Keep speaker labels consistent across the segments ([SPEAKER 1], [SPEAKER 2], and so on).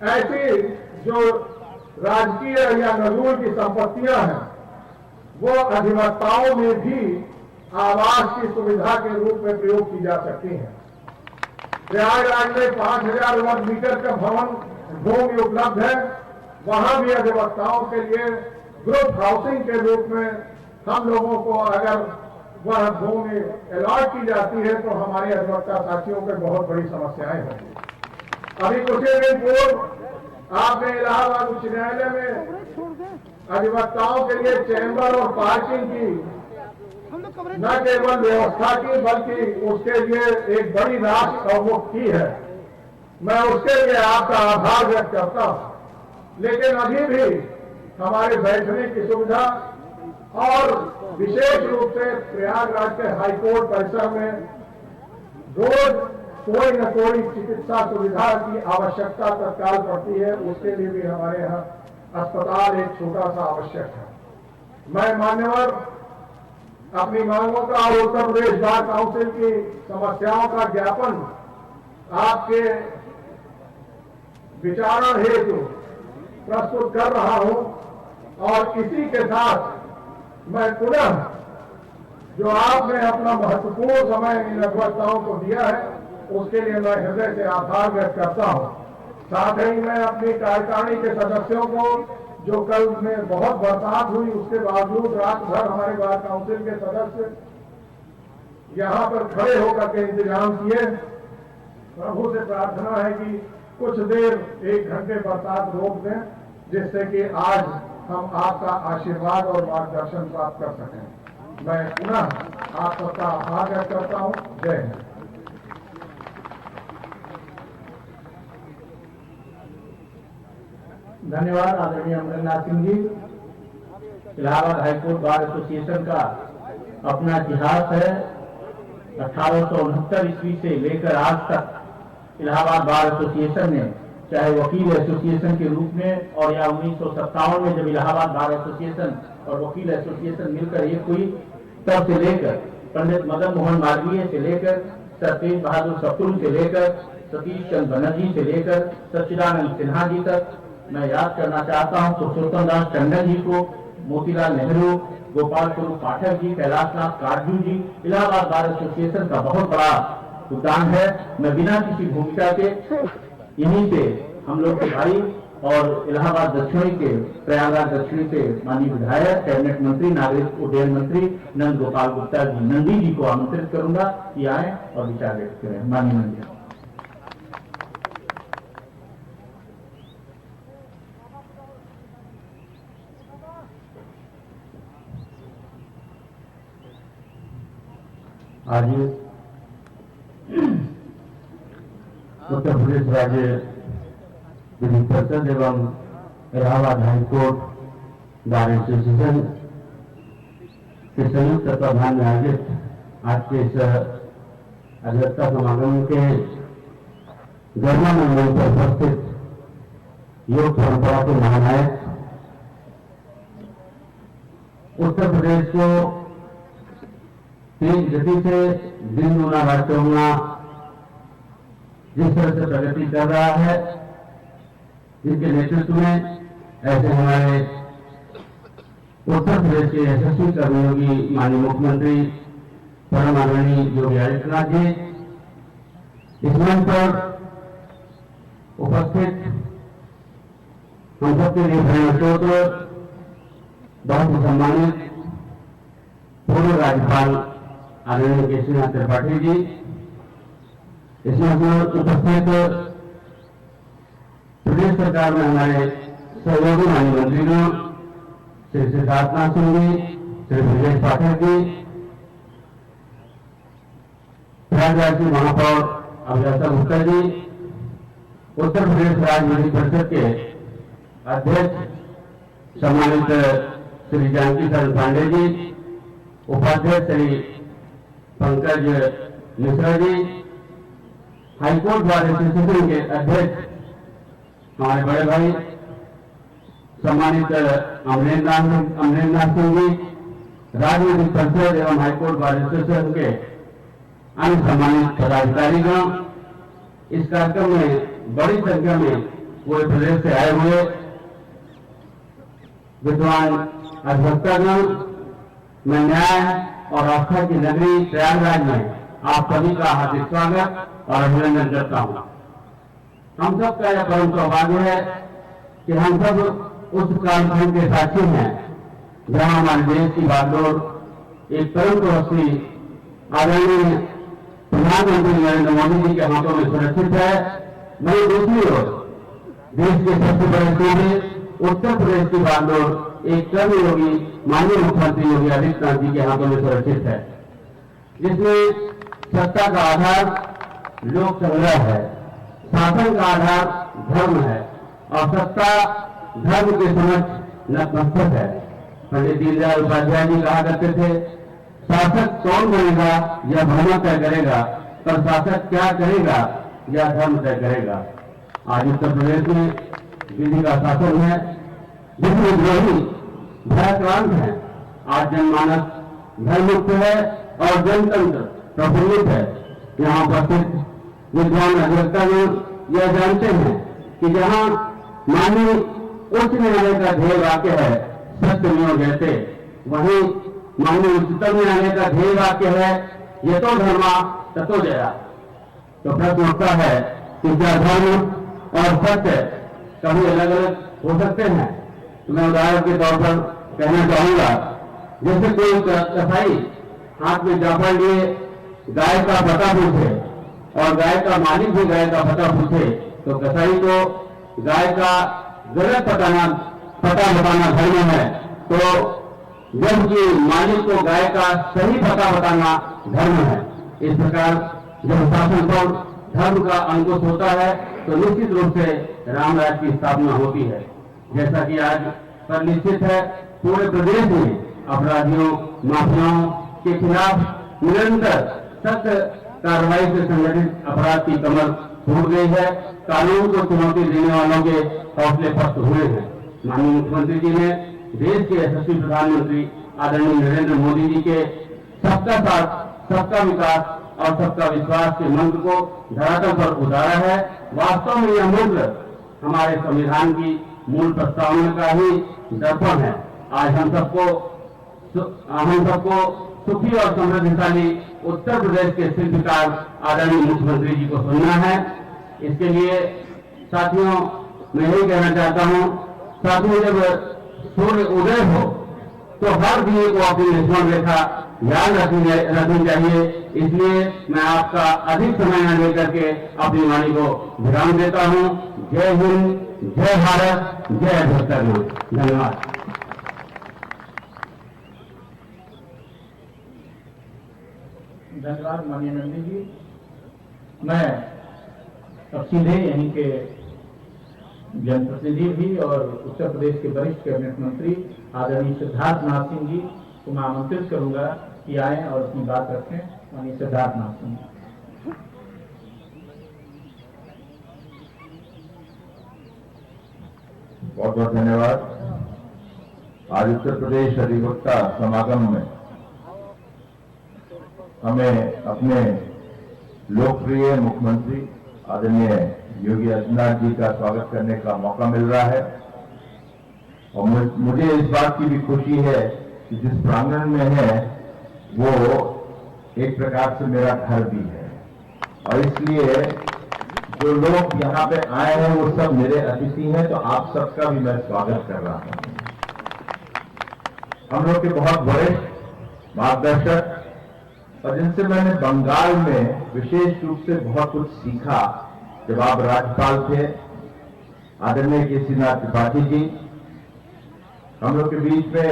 [SPEAKER 1] ऐसी जो राजकीय या नजूल की संपत्तियां हैं वो अधिवक्ताओं में भी आवास की सुविधा के रूप में प्रयोग की जा सकती है। प्रयागराज में 5000 वर्ग मीटर का भवन भूमि उपलब्ध है, वहां भी अधिवक्ताओं के लिए ग्रुप हाउसिंग के रूप में हम लोगों को अगर वह भूमि अलॉट की जाती है तो हमारे अधिवक्ता साथियों को बहुत बड़ी समस्याएं होंगी। अभी कुछ ही दिन पूर्व आपने इलाहाबाद उच्च न्यायालय में अधिवक्ताओं के लिए चैम्बर और पार्किंग की न केवल व्यवस्था की बल्कि उसके लिए एक बड़ी राशि अवमुक्त की है। मैं उसके लिए आपका आभार व्यक्त करता हूं। लेकिन अभी भी हमारे बैठने की सुविधा और विशेष रूप से प्रयागराज के हाईकोर्ट परिसर में रोज कोई न कोई चिकित्सा सुविधा की आवश्यकता तत्काल पड़ती है। उसके लिए भी हमारे यहाँ अस्पताल एक छोटा सा आवश्यक है। मैं मान्यवर अपनी मांगों का और उत्तर प्रदेश बार काउंसिल की समस्याओं का ज्ञापन आपके विचारण हेतु प्रस्तुत कर रहा हूं और इसी के साथ मैं पुनः जो आपने अपना महत्वपूर्ण समय इन अधिवक्ताओं को दिया है उसके लिए मैं हृदय से आभार व्यक्त करता हूं। साथ ही मैं अपनी कार्यकारिणी के सदस्यों को जो कल में बहुत बरसात हुई उसके बावजूद रात भर हमारे बार काउंसिल के सदस्य यहां पर खड़े होकर के इंतजाम किए। प्रभु से प्रार्थना है कि कुछ देर 1 घंटे बरसात रोक दें जिससे कि आज हम आपका आशीर्वाद और मार्गदर्शन प्राप्त कर सकें। मैं पुनः आप सबका आभार व्यक्त करता हूं। जय हिंद।
[SPEAKER 2] धन्यवाद आदरणीय Amarendra Singh ji. Allahabad high court bar association का अपना इतिहास है। 1869 ईस्वी से लेकर आज तक इलाहाबाद बार एसोसिएशन ने चाहे वकील एसोसिएशन के रूप में और या 1957 में जब इलाहाबाद बार एसोसिएशन और वकील एसोसिएशन मिलकर एक हुई तब से लेकर पंडित मदन मोहन मालवीय से लेकर सर तेज बहादुर सप्रू से लेकर सतीश चंद्र बनर्जी से लेकर सच्चिदानंद सिन्हा जी तक मैं याद करना चाहता हूं पुरुषोत्तम दास टंडन जी को, मोतीलाल नेहरू, गोपाल स्वरूप पाठक जी, कैलाश नाथ काटजू जी। इलाहाबाद बार एसोसिएशन का बहुत बड़ा योगदान है। मैं बिना किसी भूमिका के इन्हीं से हम लोग के भाई और इलाहाबाद दक्षिणी के प्रयागराज दक्षिणी से माननीय विधायक कैबिनेट मंत्री नागरिक उड्डयन मंत्री नंद गोपाल गुप्ता जी नंदी जी को आमंत्रित करूंगा कि आए और विचार व्यक्त करें। माननीय मंत्री।
[SPEAKER 3] आज उत्तर प्रदेश राज्य विधि परिषद एवं इलाहाबाद हाईकोर्ट बार एसोसिएशन के संयुक्त तत्वाधान में आयोजित आज के इस अधिवक्ता समागम के गरिमा मंडल पर उपस्थित योग परंपरा के महानायक उत्तर प्रदेश को तेज गति से दिन गुना रात चौगुना जिस तरह से प्रगति कर रहा है, जिनके नेतृत्व में ऐसे हमारे उत्तर प्रदेश के यशस्वी कर्मयोगी माननीय मुख्यमंत्री परम आदरणीय योगी आदित्यनाथ जी इस मंच पर उपस्थित हम सबके लिए प्रेरणा बहुत ही सम्मानित पूर्व राज्यपाल आदरणीय केशरीनाथ त्रिपाठी जी, इसमें उपस्थित प्रदेश सरकार में हमारे सहयोगी माननीय मंत्रियों श्री सिद्धार्थनाथ सिंह जी, श्री ब्रजेश पाठक जी, प्रयागराज की महापौर अभिलाषा गुप्ता जी, उत्तर प्रदेश राज्य विधि परिषद के अध्यक्ष सम्मानित श्री जानकी शरण पांडे जी, उपाध्यक्ष Shri Pankaj Mishra ji, high court bar association के अध्यक्ष हमारे बड़े भाई सम्मानित अमरेंद्र सिंह जी, राज्य विधि परिषद एवं हाईकोर्ट बार एसोसिएशन के अन्य सम्मानित पदाधिकारीगण, इस कार्यक्रम में बड़ी संख्या में पूरे प्रदेश से आए हुए विद्वान अधिवक्तागण, मैं न्याय और आस्था की नगरी प्रयागराज में आप सभी का हार्दिक स्वागत और अभिनंदन करता हूं। हम सब का यह परम सौभाग्य है कि हम सब उस कालखंड के साक्षी हैं जहां हमारे देश की बागडोर एक परम प्रवक्ति आदरणीय प्रधानमंत्री नरेंद्र मोदी जी के हाथों में सुरक्षित है। वहीं दूसरी ओर देश के सबसे बड़े सूबे उत्तर प्रदेश की बागडोर एक कर्मयोगी माननीय मुख्यमंत्री योगी आदित्यनाथ जी के हाथों में सुरक्षित है, जिसमें सत्ता का आधार लोक संग्रह है, शासन का आधार धर्म है और सत्ता धर्म के समक्ष नतमस्तक है। पंडित दीनदयाल उपाध्याय जी कहा करते थे, शासक कौन बनेगा यह धर्म तय करेगा, पर शासक क्या करेगा यह धर्म तय करेगा। आज उत्तर प्रदेश में विधि का शासन है, जिसमें द्रोही भयाक्रांत है। आज जनमानस भयमुक्त है और जनतंत्र प्रफुल्लित है। यहाँ उपस्थित विद्वान अधिवक्तागण यह जानते हैं कि जहाँ माननीय उच्च न्यायालय का ध्येय वाक्य है सत्यमेव जयते, वहीं माननीय उच्चतम न्यायालय का ध्येय वाक्य है यतो धर्मा ततो जया। तो प्रश्न उठता है कि क्या धर्म और सत्य कभी अलग अलग हो सकते हैं? तो मैं उदाहरण के तौर पर कहना चाहूंगा, जैसे कोई कसाई हाथ में जाफर लिए गाय का पता पूछे और गाय का मालिक भी गाय का पता पूछे, तो कसाई को गाय का गलत पता बताना धर्म है, तो जबकि मालिक को गाय का सही पता बताना धर्म है। इस प्रकार जब शासन पर धर्म का अंकुश होता है तो निश्चित रूप से रामराज की स्थापना होती है। जैसा कि आज पर निश्चित है, पूरे प्रदेश में अपराधियों माफियाओं के खिलाफ निरंतर सख्त कार्रवाई से संगठित अपराध की कमर टूट गई है। कानून को चुनौती देने वालों के हौसले पस्त हुए हैं। माननीय मुख्यमंत्री जी ने देश के यशस्वी प्रधानमंत्री आदरणीय नरेंद्र मोदी जी के सबका साथ सबका विकास और सबका विश्वास के मंत्र को धरातल पर उतारा है। वास्तव में यह मंत्र हमारे संविधान की मूल प्रस्तावना का ही दर्पण है। आज हम सबको सुखी और समृद्धिशाली उत्तर प्रदेश के शिल्पकार आदरणीय मुख्यमंत्री जी को सुनना है। इसके लिए साथियों मैं यही कहना चाहता हूं, साथियों जब सूर्य उदय हो तो हर दिए को अपनी लक्ष्मण रेखा याद रखनी चाहिए। इसलिए मैं आपका अधिक समय न लेकर के अपनी वाणी को विराम देता हूं। जय हिंद, जय भारत, जय अधिवक्तागण। धन्यवाद।
[SPEAKER 2] धन्यवाद माननीय नंदी जी। मैं अब सीधे यहीं के जनप्रतिनिधि भी और उत्तर प्रदेश के वरिष्ठ कैबिनेट मंत्री आदरणीय सिद्धार्थनाथ सिंह जी को मैं आमंत्रित करूंगा कि आए और अपनी बात रखें। माननीय सिद्धार्थनाथ सिंह।
[SPEAKER 4] बहुत बहुत धन्यवाद। आज उत्तर प्रदेश अधिवक्ता समागम में हमें अपने लोकप्रिय मुख्यमंत्री आदरणीय योगी आदित्यनाथ जी का स्वागत करने का मौका मिल रहा है और मुझे इस बात की भी खुशी है कि जिस प्रांगण में है वो एक प्रकार से मेरा घर भी है और इसलिए जो लोग यहाँ पे आए हैं वो सब मेरे अतिथि हैं, तो आप सबका भी मैं स्वागत कर रहा हूं। हम लोग के बहुत वरिष्ठ मार्गदर्शक और जिनसे मैंने बंगाल में विशेष रूप से बहुत कुछ सीखा जब आप राज्यपाल थे, आदरणीय केसीनाथ त्रिपाठी जी। हम लोग के बीच में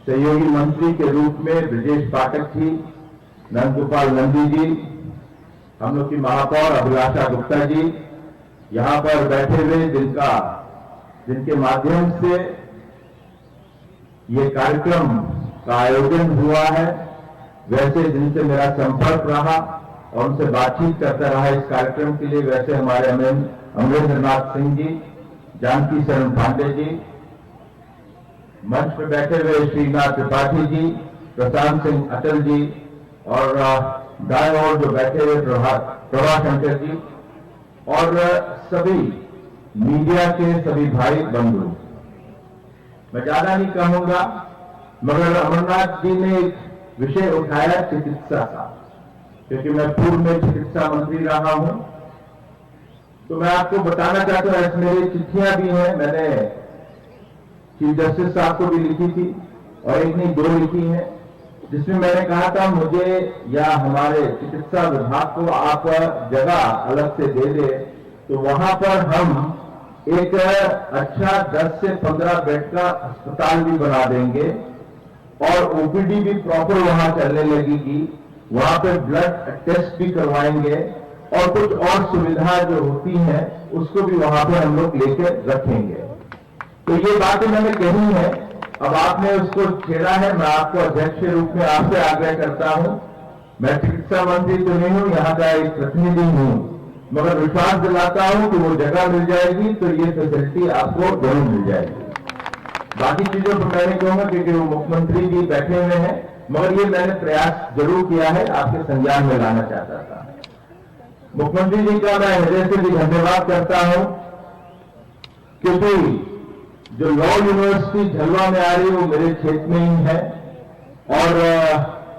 [SPEAKER 4] सहयोगी मंत्री के रूप में ब्रजेश पाठक जी, नंदगोपाल नंदी जी, हम लोग की महापौर अभिलाषा गुप्ता जी यहां पर बैठे हुए, जिनके माध्यम से ये कार्यक्रम का आयोजन हुआ है, वैसे जिनसे मेरा संपर्क रहा और उनसे बातचीत करता रहा इस कार्यक्रम के लिए, वैसे हमारे अमरेंद्रनाथ सिंह जी, जानकी शरण पांडे जी, मंच पर बैठे हुए श्रीनाथ त्रिपाठी जी, प्रशांत सिंह अटल जी और दाएं ओर जो बैठे हुए प्रभाशंकर जी और सभी मीडिया के सभी भाई बंधु, मैं ज्यादा नहीं कहूंगा, मगर अमरनाथ जी ने एक विषय उठाया चिकित्सा का, क्योंकि मैं पूर्व में चिकित्सा मंत्री रहा हूं। तो मैं आपको बताना चाहता हूं, ऐसी मेरी चिट्ठियां भी हैं, मैंने चीफ जस्टिस साहब को भी लिखी थी और एक नहीं 2 लिखी हैं, जिसमें मैंने कहा था मुझे या हमारे चिकित्सा विभाग को आप जगह अलग से दे दे, तो वहां पर हम एक अच्छा 10 से 15 बेड का अस्पताल भी बना देंगे और ओपीडी भी प्रॉपर वहां चलने लगेगी, वहां पे ब्लड टेस्ट भी करवाएंगे और कुछ और सुविधा जो होती हैं उसको भी वहां पे हम लोग लेकर रखेंगे। तो ये बातें मैंने कही है, अब आपने उसको छेड़ा है, मैं आपको अध्यक्ष के रूप में आपसे आग्रह करता हूं, मैं चिकित्सा मंत्री तो नहीं हूं, यहाँ का एक प्रतिनिधि हूं, मगर विश्वास दिलाता हूं कि वो जगह मिल जाएगी तो ये फैसिलिटी आपको जरूर मिल जाएगी। बाकी चीजों पर मैं नहीं कहूंगा क्योंकि वो मुख्यमंत्री जी बैठे हुए हैं, मगर ये मैंने प्रयास जरूर किया है, आपके संज्ञान में लाना चाहता था। मुख्यमंत्री जी का मैं हृदय से भी धन्यवाद करता हूं, क्योंकि जो लॉ यूनिवर्सिटी झलवा में आ रही है वो मेरे क्षेत्र में ही है, और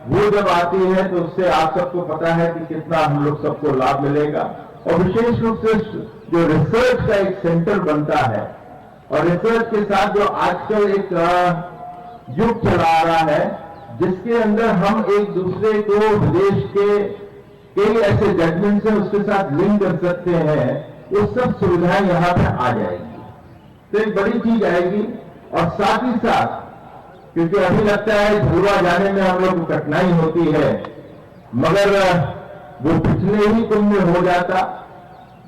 [SPEAKER 4] वो जब आती है तो उससे आप सबको पता है कि कितना हम लोग सबको लाभ मिलेगा। और विशेष रूप से जो रिसर्च का एक सेंटर बनता है और रिसर्च के साथ जो आजकल एक युग चला आ रहा है, जिसके अंदर हम एक दूसरे को विदेश के कई ऐसे जजमेंट से उसके साथ लिंक कर सकते हैं, वो सब सुविधाएं यहां पर आ जाएगी, तो एक बड़ी चीज आएगी। और साथ ही साथ क्योंकि अभी लगता है झलवा जाने में हम लोग को कठिनाई होती है, मगर वो पिछले ही कुंभ में हो जाता,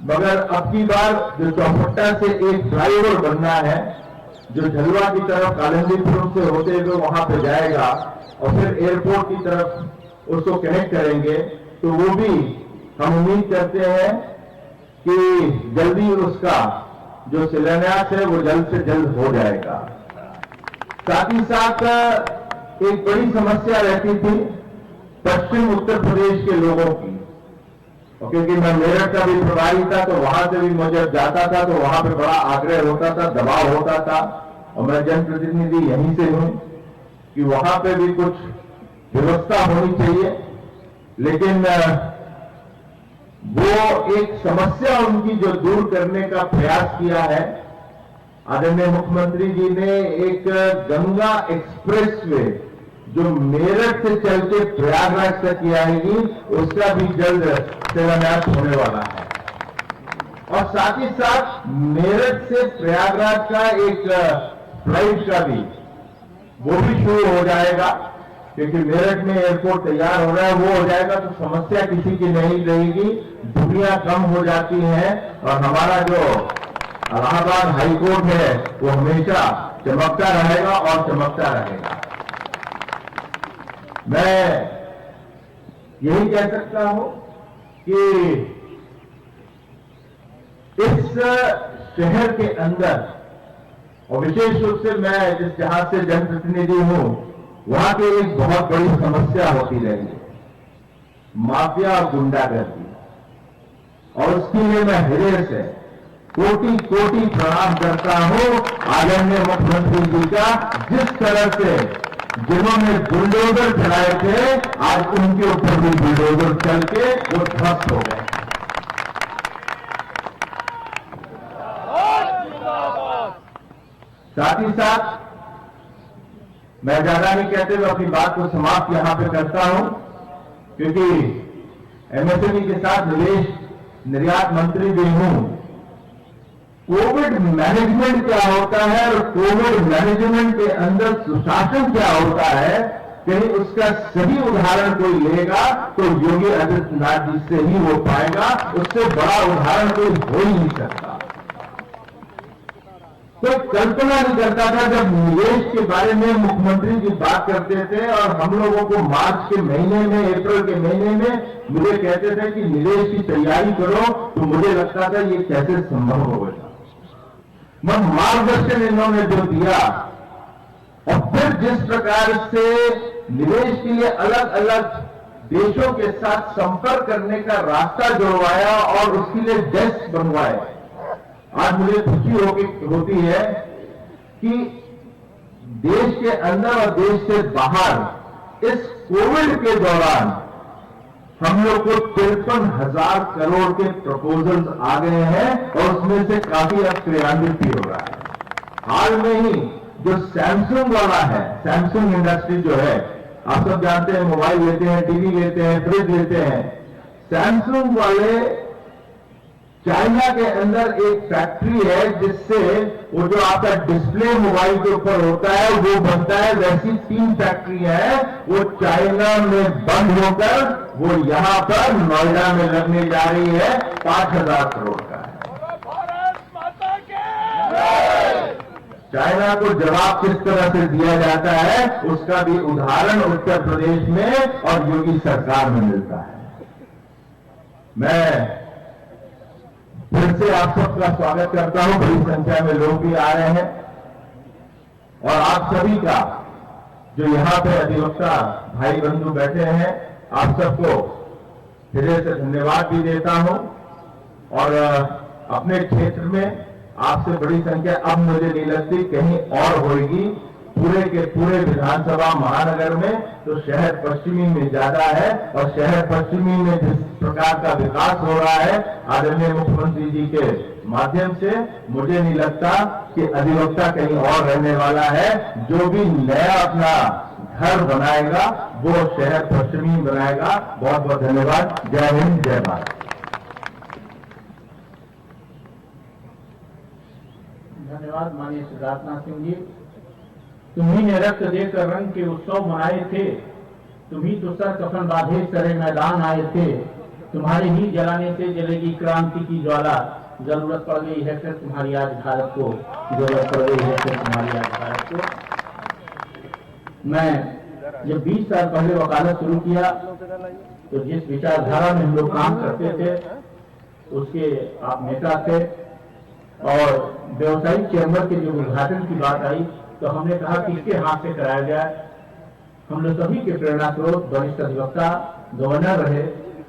[SPEAKER 4] मगर अब की बार जो चौपट्टा से एक फ्लाईओवर बनना है जो झलवा की तरफ कालिंदीपुरम से होते हुए वहां पे जाएगा और फिर एयरपोर्ट की तरफ उसको कनेक्ट करेंगे, तो वो भी हम उम्मीद करते हैं कि जल्दी उसका जो शिलान्यास है वो जल्द से जल्द हो जाएगा। साथ ही साथ एक बड़ी समस्या रहती थी पश्चिम उत्तर प्रदेश के लोगों की, और क्योंकि मैं मेरठ का भी प्रभारी था तो वहां से भी मुझे जाता था तो वहां पे बड़ा आग्रह होता था, दबाव होता था, और मैं जनप्रतिनिधि यहीं से हूं कि वहां पे भी कुछ व्यवस्था होनी चाहिए। लेकिन वो एक समस्या उनकी जो दूर करने का प्रयास किया है, आदरणीय मुख्यमंत्री जी ने एक गंगा एक्सप्रेसवे जो मेरठ से चल के प्रयागराज तक आएगी, उसका भी जल्द शिलान्यास होने वाला है। और साथ ही साथ मेरठ से प्रयागराज का एक फ्लाइट का भी वो भी शुरू हो जाएगा, क्योंकि मेरठ में एयरपोर्ट तैयार हो रहा है, वो हो जाएगा तो समस्या किसी की नहीं रहेगी, दुनिया कम हो जाती है, और हमारा जो इलाहाबाद हाईकोर्ट है वो हमेशा चमकता रहेगा और चमकता रहेगा। मैं यही कह सकता हूं कि इस शहर के अंदर, और विशेष रूप से मैं जहां से जनप्रतिनिधि हूं, वहां की एक बहुत बड़ी समस्या होती रही, माफिया और गुंडागर्दी, और उसके लिए मैं हृदय से कोटि कोटि प्रणाम करता हूं आदरणीय मुख्यमंत्री जी का, जिस तरह से जिन्होंने बुलडोजर चलाए थे आज उनके ऊपर भी बुलडोजर चल के वो ध्वस्त हो गए। साथ ही साथ मैं ज्यादा नहीं कहते हुए अपनी बात को समाप्त यहां पे करता हूं, क्योंकि एमएसएमई के साथ निवेश निर्यात मंत्री भी हूं। कोविड मैनेजमेंट क्या होता है और कोविड मैनेजमेंट के अंदर सुशासन क्या होता है, कहीं उसका सही उदाहरण कोई लेगा तो योगी आदित्यनाथ जी से ही हो पाएगा, उससे बड़ा उदाहरण कोई हो ही नहीं सकता। तो कल्पना नहीं करता था जब निवेश के बारे में मुख्यमंत्री जी बात करते थे और हम लोगों को मार्च के महीने में, अप्रैल के महीने में मुझे कहते थे कि निवेश की तैयारी करो, तो मुझे लगता था ये कैसे संभव होगा। मगर मार्गदर्शन इन्होंने जो दिया और फिर जिस प्रकार से निवेश के लिए अलग अलग देशों के साथ संपर्क करने का रास्ता जुड़वाया और उसके लिए डेस्क बनवाए, आज मुझे खुशी होती है कि देश के अंदर और देश से बाहर इस कोविड के दौरान हम लोग को 53,000 करोड़ के प्रपोजल्स आ गए हैं और उसमें से काफी अब क्रियान्वित भी हो रहा है। हाल में ही जो सैमसंग वाला है, सैमसंग इंडस्ट्री जो है, आप सब जानते हैं, मोबाइल लेते हैं, टीवी लेते हैं, फ्रिज लेते हैं। सैमसंग वाले चाइना के अंदर एक फैक्ट्री है जिससे वो जो आपका डिस्प्ले मोबाइल के ऊपर होता है वो बनता है। वैसी 3 फैक्ट्री है, वो चाइना में बंद होकर वो यहां पर नोएडा में लगने जा रही है। 5,000 करोड़ का है। चाइना को जवाब किस तरह से दिया जाता है उसका भी उदाहरण उत्तर प्रदेश में और योगी सरकार में मिलता है। मैं फिर से आप सबका स्वागत करता हूं। बड़ी संख्या में लोग भी आ रहे हैं और आप सभी का जो यहां पे अधिवक्ता भाई बंधु बैठे हैं, आप सबको हृदय से धन्यवाद भी देता हूं। और अपने क्षेत्र में आपसे बड़ी संख्या अब मुझे नहीं लगती कहीं और होगी। पूरे के पूरे विधानसभा महानगर में तो शहर पश्चिमी में ज्यादा है और शहर पश्चिमी में जिस प्रकार का विकास हो रहा है आदरणीय मुख्यमंत्री जी के माध्यम से, मुझे नहीं लगता कि अधिवक्ता कहीं और रहने वाला है। जो भी नया अपना घर बनाएगा वो शहर पश्चिमी बनाएगा। बहुत बहुत धन्यवाद। जय हिंद, जय भारत।
[SPEAKER 2] धन्यवाद माननीय सिद्धार्थनाथ सिंह जी। तुम्ही ने रक्त देकर रंग के उत्सव मनाए थे, तुम्ही तो सर कफन बांधे सरे मैदान आए थे। तुम्हारे ही जलाने से जलेगी क्रांति की ज्वाला। जरूरत पड़ गई है फिर तुम्हारी आज भारत को, जरूरत पड़ गई है फिर तुम्हारी आज भारत को। मैं जब 20 साल पहले वकालत शुरू किया तो जिस विचारधारा में हम लोग काम करते थे उसके आप नेता थे और व्यवसायिक चैम्बर के जब उद्घाटन की बात आई तो हमने कहा कि इसके हाथ से कराया जाए। हम लोग सभी के प्रेरणा स्रोत वरिष्ठ अधिवक्ता गवर्नर रहे,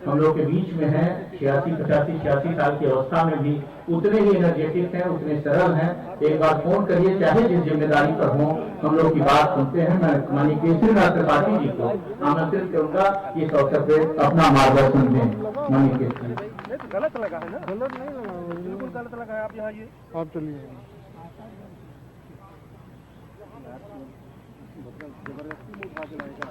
[SPEAKER 2] हम लोग के बीच में हैं, 86 साल की अवस्था में भी उतने ही एनर्जेटिक हैं, उतने सरल हैं। एक बार फोन करिए, चाहे जिस जिम्मेदारी पर हो, हम लोग की बात सुनते हैं। मैं माननीय केसरीनाथ त्रिपाठी जी को आमंत्रित करूंगा इस अवसर पे अपना मार्गदर्शन दें। माननीय केसरी
[SPEAKER 5] गलत लगा है ना? गलत नहीं लगा, बिल्कुल गलत लगा है। आप यहाँ ये आप चलिए। जबरदस्ती में उठा के लाएगा।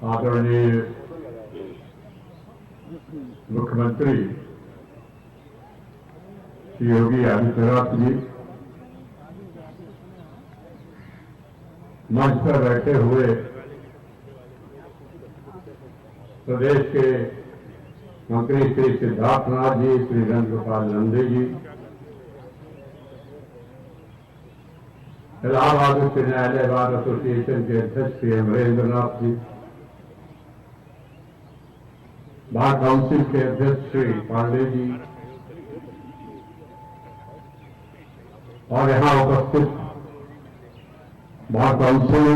[SPEAKER 6] आदरणीय मुख्यमंत्री श्री योगी आदित्यनाथ जी, मंच पर बैठे हुए प्रदेश के मंत्री श्री सिद्धार्थनाथ जी, श्री नंदगोपाल नंदी जी, इलाहाबाद उच्च न्यायालय बार एसोसिएशन के अध्यक्ष श्री अमरेंद्र नाथ जी, बार काउंसिल के अध्यक्ष श्री पांडे जी और यहां उपस्थित बार काउंसिल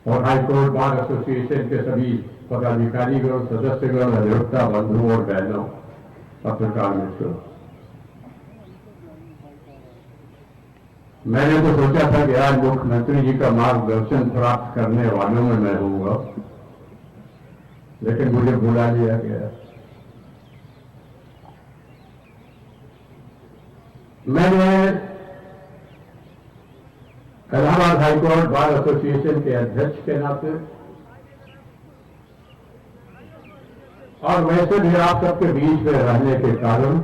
[SPEAKER 6] और हाईकोर्ट बार एसोसिएशन के सभी पदाधिकारीगण, सदस्यगण, अधिवक्ता बंधुओं और बहनों, पत्रकार मित्रों, मैंने तो सोचा था कि आज मुख्यमंत्री जी का मार्गदर्शन प्राप्त करने वालों में मैं होऊंगा, लेकिन मुझे बुला लिया गया। मैंने इलाहाबाद हाईकोर्ट बार एसोसिएशन के अध्यक्ष के नाते और वैसे भी आप सबके बीच में रहने के कारण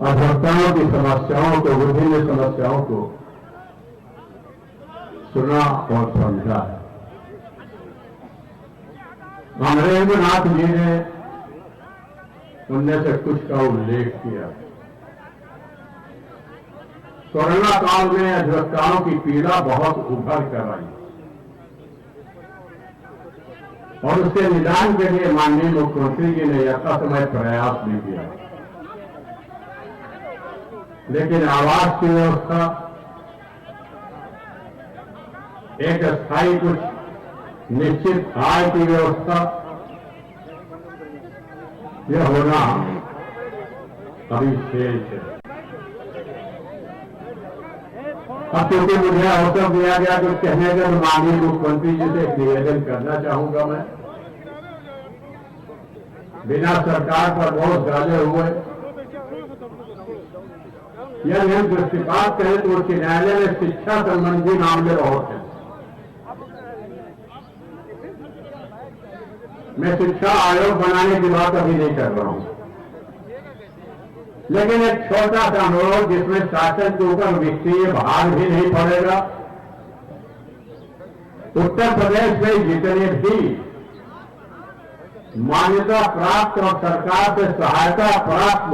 [SPEAKER 6] अधिवक्ताओं की समस्याओं को, विभिन्न समस्याओं को सुना और समझा है। अमरेंद्र नाथ जी ने उनमें से कुछ का उल्लेख किया। कोरोना काल में अधिवक्ताओं की पीड़ा बहुत उभर कर आई। और उसके निदान के लिए माननीय मुख्यमंत्री जी ने यथासमय प्रयास भी किया। लेकिन आवास की व्यवस्था, एक स्थायी कुछ निश्चित आय की व्यवस्था, यह होना अभी शेष है। अब क्योंकि मुझे अवसर दिया गया कुछ कहने का, माननीय मुख्यमंत्री जी से एक निवेदन करना चाहूंगा। मैं बिना सरकार पर बहुत डाले हुए यदि हम दृष्टिपात करें तो उच्च न्यायालय में शिक्षा संबंधी मामले बहुत हैं। मैं शिक्षा आयोग बनाने की बात अभी नहीं कर रहा हूं, लेकिन एक छोटा सा अनुरोध जिसमें शासन के ऊपर वित्तीय भार भी नहीं पड़ेगा। उत्तर प्रदेश में जितने भी मान्यता प्राप्त और सरकार से सहायता प्राप्त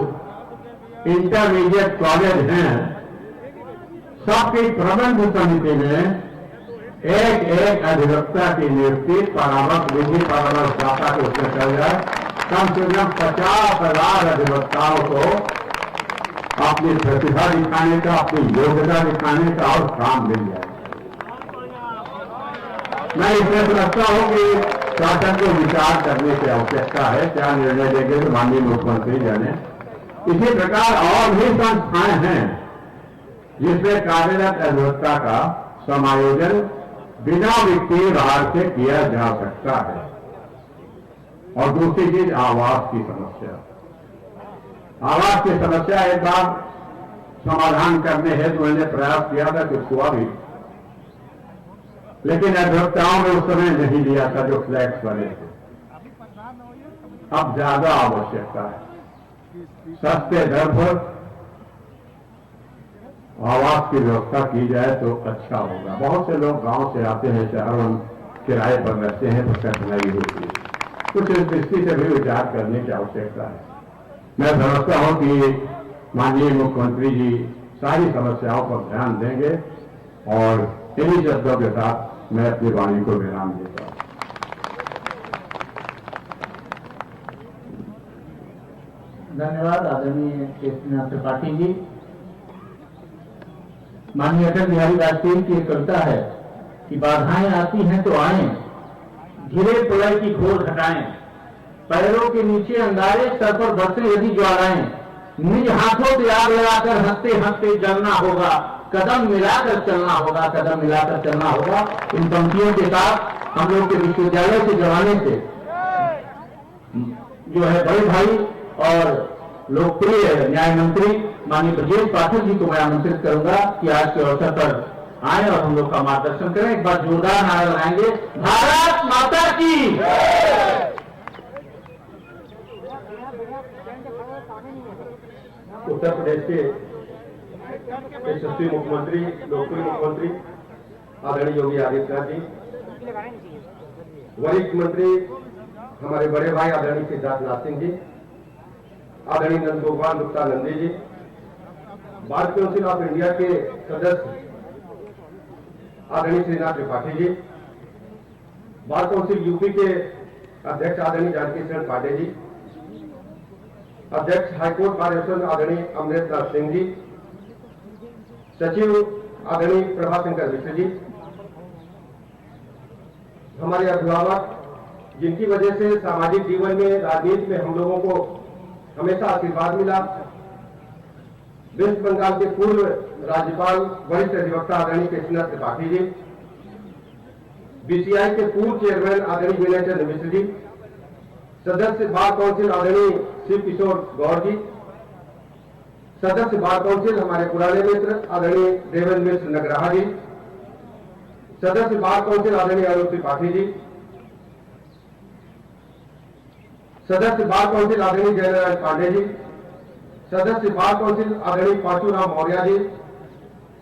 [SPEAKER 6] इंटरमीडिएट कॉलेज हैं, सबकी प्रबंध समिति में एक एक अधिवक्ता की नियुक्ति परामर्श विधि परामर्शदाता के उसमें चल जाए। कम से कम 50,000 अधिवक्ताओं को अपनी प्रतिभा दिखाने का, अपनी योग्यता दिखाने का और काम मिल जाए। मैं इसमें समझता हूं कि शासन को विचार करने की आवश्यकता है, क्या निर्णय देंगे तो माननीय मुख्यमंत्री जाने। इसी प्रकार और भी संस्थाएं हैं जिसमें कार्यरत अधिवक्ता का समायोजन बिना वित्तीय भार से किया जा सकता है। और दूसरी चीज आवास की समस्या। आवास की समस्या एक बार समाधान करने हेतु मैंने प्रयास किया था, कुछ हुआ भी, लेकिन अधिवक्ताओं ने उस समय नहीं दिया था जो फ्लैट्स बने थे। अब ज्यादा आवश्यकता है, सस्ते दर पर आवास की व्यवस्था की जाए तो अच्छा होगा। बहुत से लोग गांव से आते हैं, शहरों में किराए पर रहते हैं, तो कठिनाई होती है। कुछ इस दृष्टि से भी विचार करने की आवश्यकता है। मैं समझता हूं कि माननीय मुख्यमंत्री जी सारी समस्याओं पर ध्यान देंगे और इन्हीं शब्दों के साथ मैं अपनी वाणी को विराम देता हूं।
[SPEAKER 2] धन्यवाद आदरणीय केशवनाथ त्रिपाठी जी। माननीय अटल बिहारी वाजपेयी की एक कविता है कि बाधाएं आती हैं तो आए, घिरे प्रलय की घोर घटाएं, पैरों के नीचे अंगारे, सर पर बरसे यदि ज्वालाएं, निज हाथों से आग लगाकर हंसते हंसते जलना होगा, कदम मिलाकर चलना होगा, कदम मिलाकर चलना होगा। इन पंक्तियों के साथ हम लोग के विश्वविद्यालय से जमाने से जो है बड़े भाई और लोकप्रिय न्याय मंत्री माननीय ब्रजेश पाठक जी को मैं आमंत्रित करूंगा कि आज के अवसर पर आए और हम लोग का मार्गदर्शन करें। एक बार जोरदार नारा लगाएंगे, भारत माता की।
[SPEAKER 7] उत्तर प्रदेश के यशस्वी मुख्यमंत्री, लोकप्रिय मुख्यमंत्री आदरणीय योगी आदित्यनाथ जी, वरिष्ठ मंत्री हमारे बड़े भाई आदरणीय सिद्धार्थनाथ सिंह जी, आदरणीय Nandgopal Gupta Nandi ji, bar council of India के सदस्य आदरणीय Srinath Tripathi ji, bar council UP के अध्यक्ष आदरणीय जानकी शरण पांडे जी, अध्यक्ष हाईकोर्ट बार एसोसिएशन आदरणीय अमृतनाथ सिंह जी, सचिव आदरणीय प्रभा शंकर मिश्र जी, हमारे अभिभावक जिनकी वजह से सामाजिक जीवन में, राजनीति में हम लोगों को हमेशा आशीर्वाद मिला, वेस्ट बंगाल के पूर्व राज्यपाल वरिष्ठ अधिवक्ता आदरणीय केशवनाथ त्रिपाठी जी, बीसीआई के पूर्व चेयरमैन आदरणीय विनय चंद्र मिश्र जी, सदस्य बार काउंसिल आदरणीय शिव किशोर गौर जी, सदस्य बार काउंसिल हमारे पुराने मित्र आदरणीय देवेंद्र मिश्र नगराहा जी, सदस्य बार काउंसिल आदरणीय अरुण त्रिपाठी जी, सदस्य बार काउंसिल आदरणीय जयनारायण पांडे जी, सदस्य बार काउंसिल आदरणीय पाचूराम मौर्य जी,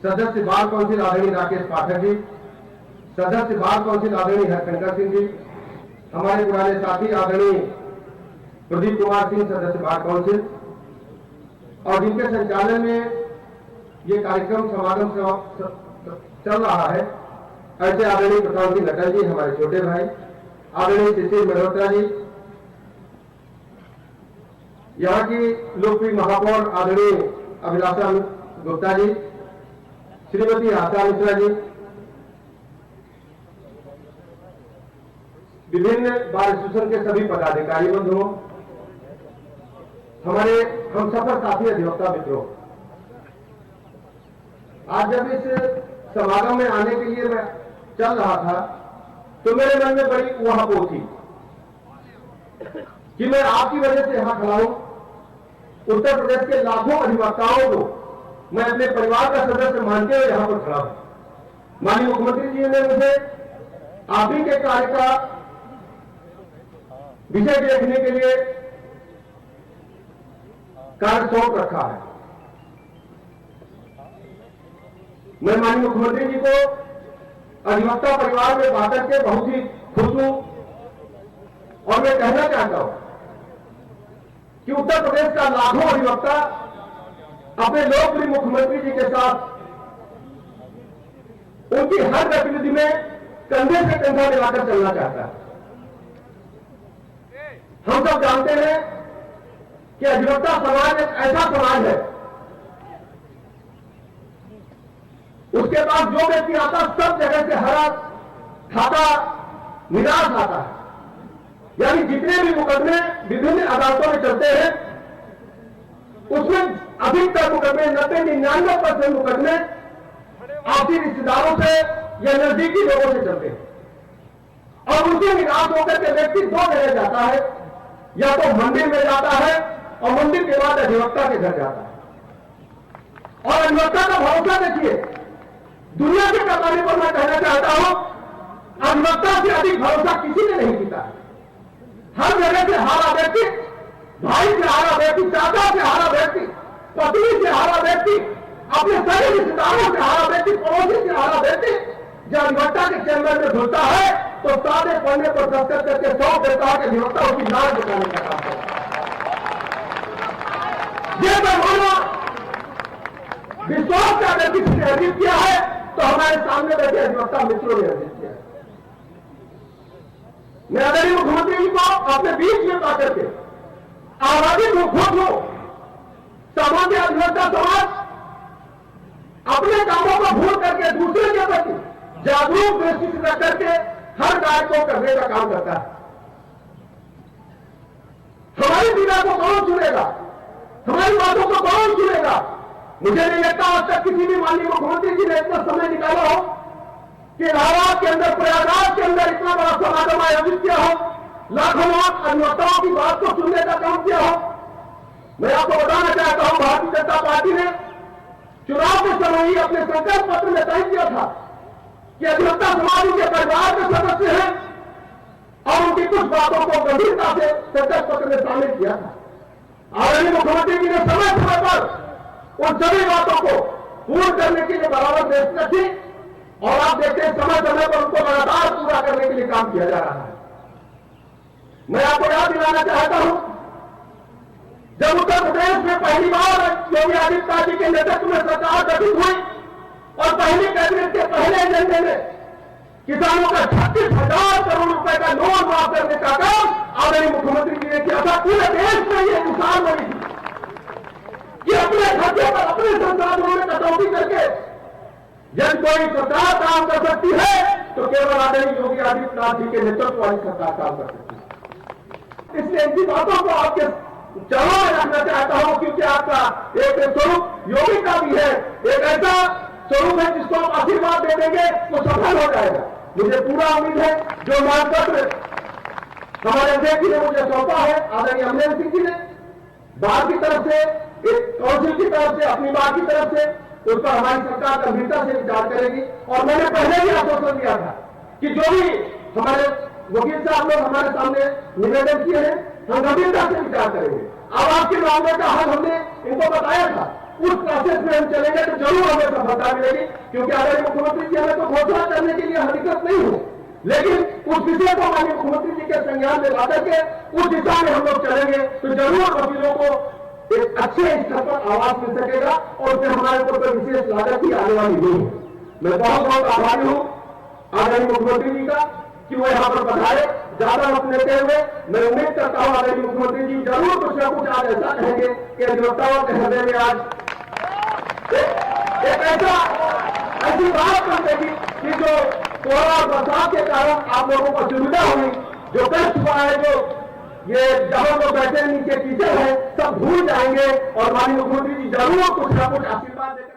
[SPEAKER 7] सदस्य बार काउंसिल आदरणीय राकेश पाठक जी, सदस्य बार काउंसिल आदरणीय हरशंकर सिंह जी, हमारे पुराने साथी आदरणीय प्रदीप कुमार सिंह सदस्य बार काउंसिल, और जिनके संचालन में ये कार्यक्रम समागम चल रहा है, ऐसे आदरणीय प्रशांत सिंह नटल जी हमारे छोटे भाई, आदरणीय सुशील मल्होत्रा जी, यहाँ की लोकप्रिय महापौर आदरणीय अभिलाषा गुप्ता जी, श्रीमती आशा मिश्रा जी, विभिन्न बार एसोसिएशन के सभी पदाधिकारी बंधुओं, हमारे हमसफर साथी अधिवक्ता मित्रों, आज जब इस समागम में आने के लिए मैं चल रहा था तो मेरे मन में बड़ी ऊहापोह थी कि मैं आपकी वजह से यहां खड़ा हूं। उत्तर प्रदेश के लाखों अधिवक्ताओं को मैं अपने परिवार का सदस्य मानते हुए यहां पर खड़ा हूं। माननीय मुख्यमंत्री जी ने मुझे आप ही के कार्य का विषय देखने के लिए कार्य सौंप रखा है। मैं माननीय मुख्यमंत्री जी को अधिवक्ता परिवार में बांटकर के बहुत ही खुश हूं और मैं कहना चाहता हूं कि उत्तर प्रदेश का लाखों अधिवक्ता अपने लोकप्रिय मुख्यमंत्री जी के साथ उनकी हर गतिविधि में कंधे से कंधा मिलाकर चलना चाहता है। हम सब जानते हैं कि अधिवक्ता समाज एक ऐसा समाज है, उसके पास जो व्यक्ति आता सब जगह से हरा खाता निराश आता है। यानी जितने भी मुकदमे विभिन्न अदालतों में चलते हैं उसमें अधिकतर मुकदमे 90-99% मुकदमे आपसी रिश्तेदारों से या नजदीकी लोगों से चलते हैं और उनसे निराश होकर के व्यक्ति दो जगह जाता है, या तो मंदिर में जाता है और मंदिर के बाद अधिवक्ता के घर जाता है। और अधिवक्ता का भरोसा देखिए, दुनिया के पैमाने पर मैं कहना चाहता हूं अधिवक्ता से अधिक भरोसा किसी ने नहीं किया। हर जगह से हारा व्यक्ति, भाई से हारा व्यक्ति, चाचा से हारा व्यक्ति, पत्नी से हारा व्यक्ति, अपने सारे रिश्तेदारों से हारा व्यक्ति, पड़ोसी से हारा व्यक्ति जब अधिवक्ता के चैम्बर में घुसता है तो सादे पन्ने पर दस्तखत करके सौंप देता है कि अधिवक्ता उसकी लाज बचाने का काम करता है। ये पैमाना विश्वास का अगर किसी ने अर्जित किया है तो हमारे सामने बैठे अधिवक्ता मित्रों ने अर्जित किया है। मैं आदरणीय मुख्यमंत्री जी को अपने बीच में पाकर के आबादी को खुद हो सामान्य अधिवक्ता समाज अपने कामों को भूल करके दूसरे के प्रति जागरूक दृष्टि से रख करके हर कार्य को करने का काम करता है। हमारी पीड़ा को कौन सुनेगा, हमारी बातों को कौन सुनेगा? मुझे नहीं लगता आज तक किसी भी माननीय मुख्यमंत्री जी ने इतना समय निकाला हो कि इलाहाबाद के अंदर, प्रयागराज के अंदर इतना बड़ा समागम आयोजित किया हो, लाखों अधिवक्ताओं की बात को सुनने का काम किया हो। मैं आपको बताना चाहता हूं भारतीय जनता पार्टी ने चुनाव के समय ही अपने संकल्प पत्र में तय किया था कि अधिवक्ता समाज के परिवार के सदस्य हैं और उनकी कुछ बातों को गंभीरता से संकल्प पत्र में शामिल किया था। आदरणीय मुख्यमंत्री जी ने समय समय पर उन सभी बातों को पूर्ण करने के लिए बराबर प्रयत्न रखी और आप देखते हैं समय समय पर उनको लगातार पूरा करने के लिए काम किया जा रहा है। मैं आपको याद दिलाना चाहता हूं, जब उत्तर प्रदेश में पहली बार योगी आदित्यनाथ जी के नेतृत्व में सरकार गठित हुई और पहली कैबिनेट के पहले एजेंडे में किसानों का 36,000 करोड़ रुपए का लोन माफ करने का काम आदरणीय मुख्यमंत्री जी ने किया था। पूरे देश में ये मिसाल बनी थी कि अपने खर्चे पर, अपने संसाधनों में कटौती करके जब कोई सरकार काम कर सकती है तो केवल आदरणीय योगी आदित्यनाथ जी के नेतृत्व वाली सरकार काम कर सकती है। इसलिए इनकी बातों को आपके चरणों में रखना चाहता हूं, क्योंकि आपका एक स्वरूप योगी का भी है, एक ऐसा स्वरूप है जिसको आप आशीर्वाद दे देंगे वो सफल हो जाएगा। मुझे पूरा उम्मीद है जो मानपत्र हमारे अध्यक्ष जी ने मुझे सौंपा है, आदरणीय अमरेंद्र सिंह जी ने बार की तरफ से, एक काउंसिल की तरफ से, अपनी बार की तरफ से उस पर हमारी सरकार गंभीरता से विचार करेगी। और मैंने पहले भी आश्वासन दिया था कि जो भी हमारे वकील साहब लोग हमारे सामने निवेदन किए हैं हम गंभीरता से विचार करेंगे। अब आपके मामले का हल हमने इनको बताया था, उस प्रोसेस में हम चलेंगे तो जरूर हमें सफलता मिलेगी, क्योंकि आदरणीय मुख्यमंत्री जी हमें तो घोषणा करने के लिए हकीकत नहीं हो, लेकिन उस विषय को माननीय मुख्यमंत्री जी के संज्ञान में ला करके उस दिशा में हम लोग चलेंगे तो जरूर वकीलों को एक अच्छे स्तर पर आवाज मिल सकेगा और उससे हमारे ऊपर कोई विशेष लागत ही आने वाली नहीं है। मैं बहुत बहुत आभारी हूं आदरणीय मुख्यमंत्री जी का,
[SPEAKER 1] कि वो यहाँ पर पधारे। ज्यादा मत लेते हुए मैं उम्मीद करता हूँ आदरणीय मुख्यमंत्री जी जरूर कुछ न कुछ आज ऐसा कहेंगे कि अधिवक्ताओं के हृदय में आज एक ऐसी बात कर देगी कि जो कोरोना और बरसात के कारण आप लोगों को सुविधा हुई, जो कष्ट हुआ है, जो ये जहां लोग बैठे नीचे कीचड़ है, सब भूल जाएंगे और माननीय मुख्यमंत्री जी जरूर कुछ न कुछ आशीर्वाद देंगे।